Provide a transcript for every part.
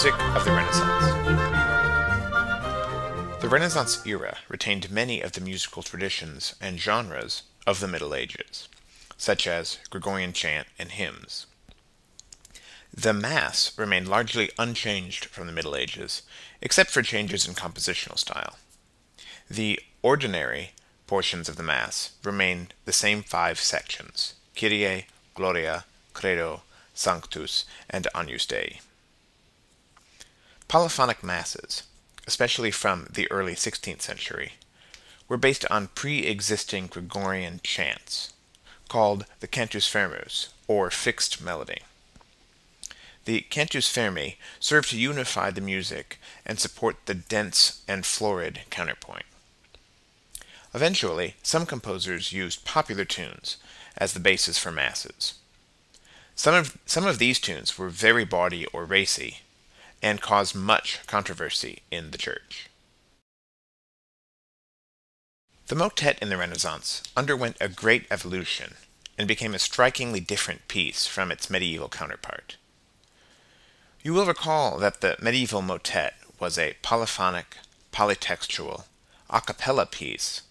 Music of the Renaissance. The Renaissance era retained many of the musical traditions and genres of the Middle Ages, such as Gregorian chant and hymns. The Mass remained largely unchanged from the Middle Ages, except for changes in compositional style. The ordinary portions of the Mass remained the same 5 sections: Kyrie, Gloria, Credo, Sanctus, and Agnus Dei. Polyphonic masses, especially from the early 16th century, were based on pre-existing Gregorian chants, called the cantus firmus, or fixed melody. The cantus firmi served to unify the music and support the dense and florid counterpoint. Eventually, some composers used popular tunes as the basis for masses. Some of these tunes were very bawdy or racy, and caused much controversy in the church. The motet in the Renaissance underwent a great evolution and became a strikingly different piece from its medieval counterpart. You will recall that the medieval motet was a polyphonic, polytextual, a cappella piece,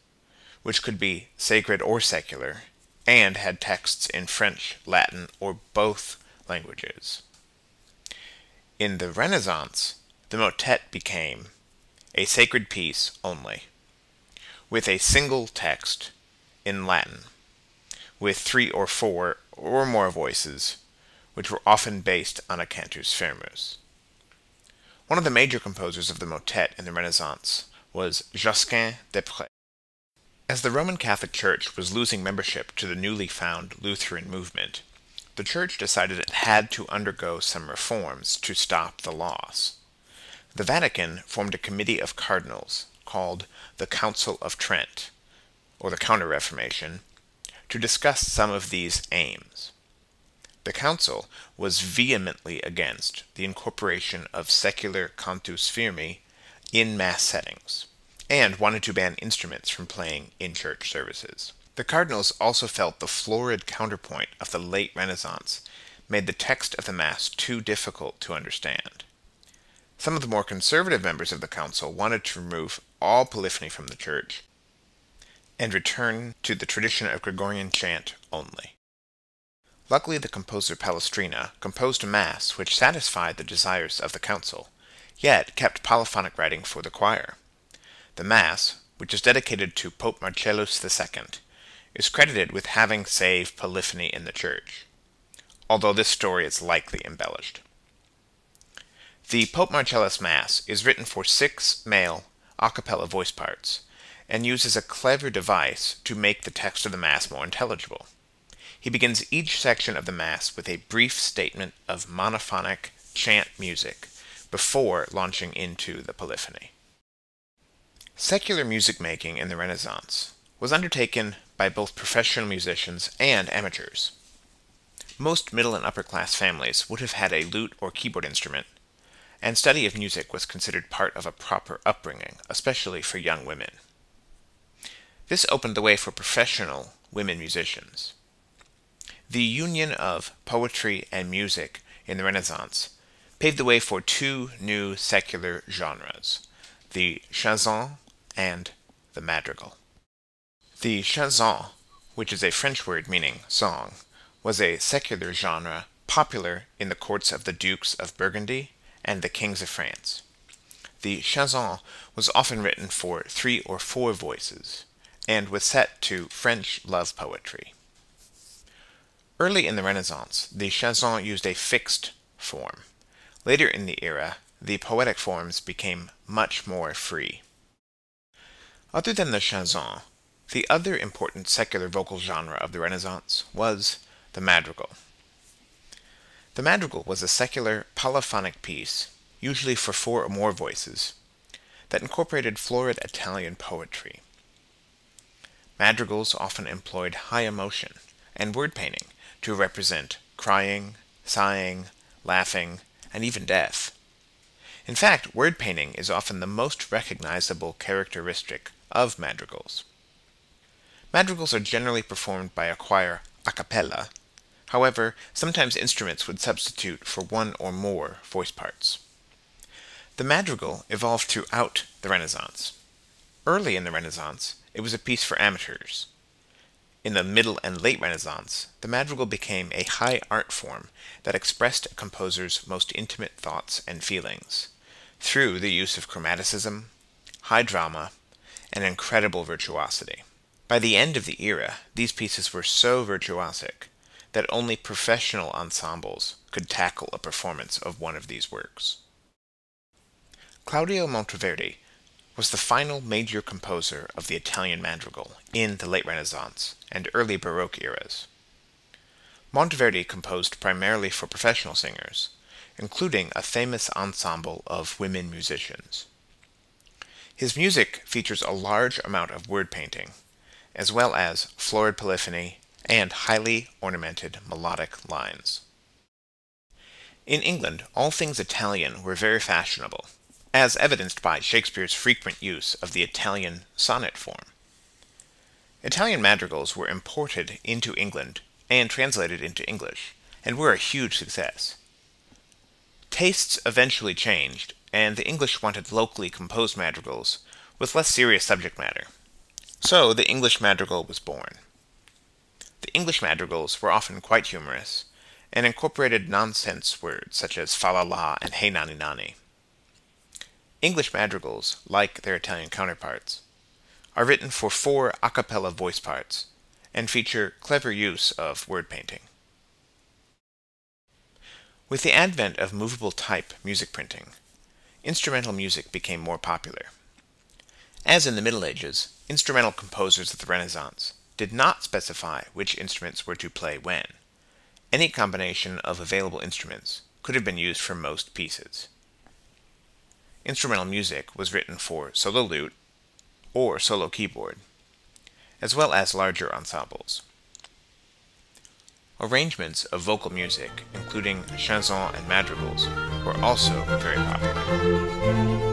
which could be sacred or secular, and had texts in French, Latin, or both languages. In the Renaissance, the motet became a sacred piece only, with a single text in Latin, with 3 or 4 or more voices, which were often based on a cantus firmus. One of the major composers of the motet in the Renaissance was Josquin des Près. As the Roman Catholic Church was losing membership to the newly found Lutheran movement, the Church decided it had to undergo some reforms to stop the loss. The Vatican formed a committee of cardinals called the Council of Trent, or the Counter-Reformation, to discuss some of these aims. The council was vehemently against the incorporation of secular cantus firmi in mass settings, and wanted to ban instruments from playing in church services. The cardinals also felt the florid counterpoint of the late Renaissance made the text of the Mass too difficult to understand. Some of the more conservative members of the council wanted to remove all polyphony from the church and return to the tradition of Gregorian chant only. Luckily, the composer Palestrina composed a Mass which satisfied the desires of the council, yet kept polyphonic writing for the choir. The Mass, which is dedicated to Pope Marcellus II, is credited with having saved polyphony in the church, although this story is likely embellished. The Pope Marcellus Mass is written for 6 male a cappella voice parts, and uses a clever device to make the text of the Mass more intelligible. He begins each section of the Mass with a brief statement of monophonic chant music before launching into the polyphony. Secular music making in the Renaissance was undertaken by both professional musicians and amateurs. Most middle and upper class families would have had a lute or keyboard instrument, and study of music was considered part of a proper upbringing, especially for young women. This opened the way for professional women musicians. The union of poetry and music in the Renaissance paved the way for 2 new secular genres, the chanson and the madrigal. The chanson, which is a French word meaning song, was a secular genre popular in the courts of the dukes of Burgundy and the kings of France. The chanson was often written for 3 or 4 voices, and was set to French love poetry. Early in the Renaissance, the chanson used a fixed form. Later in the era, the poetic forms became much more free. Other than the chanson, the other important secular vocal genre of the Renaissance was the madrigal. The madrigal was a secular polyphonic piece, usually for 4 or more voices, that incorporated florid Italian poetry. Madrigals often employed high emotion and word painting to represent crying, sighing, laughing, and even death. In fact, word painting is often the most recognizable characteristic of madrigals. Madrigals are generally performed by a choir a cappella. However, sometimes instruments would substitute for 1 or more voice parts. The madrigal evolved throughout the Renaissance. Early in the Renaissance, it was a piece for amateurs. In the middle and late Renaissance, the madrigal became a high art form that expressed a composer's most intimate thoughts and feelings through the use of chromaticism, high drama, and incredible virtuosity. By the end of the era, these pieces were so virtuosic that only professional ensembles could tackle a performance of one of these works. Claudio Monteverdi was the final major composer of the Italian madrigal in the late Renaissance and early Baroque eras. Monteverdi composed primarily for professional singers, including a famous ensemble of women musicians. His music features a large amount of word painting, as well as florid polyphony and highly ornamented melodic lines. In England, all things Italian were very fashionable, as evidenced by Shakespeare's frequent use of the Italian sonnet form. Italian madrigals were imported into England and translated into English, and were a huge success. Tastes eventually changed, and the English wanted locally composed madrigals with less serious subject matter. So the English madrigal was born. The English madrigals were often quite humorous, and incorporated nonsense words such as fa la la and hey nani nani. English madrigals, like their Italian counterparts, are written for 4 a cappella voice parts, and feature clever use of word painting. With the advent of movable type music printing, instrumental music became more popular. As in the Middle Ages, instrumental composers of the Renaissance did not specify which instruments were to play when. Any combination of available instruments could have been used for most pieces. Instrumental music was written for solo lute or solo keyboard, as well as larger ensembles. Arrangements of vocal music, including chansons and madrigals, were also very popular.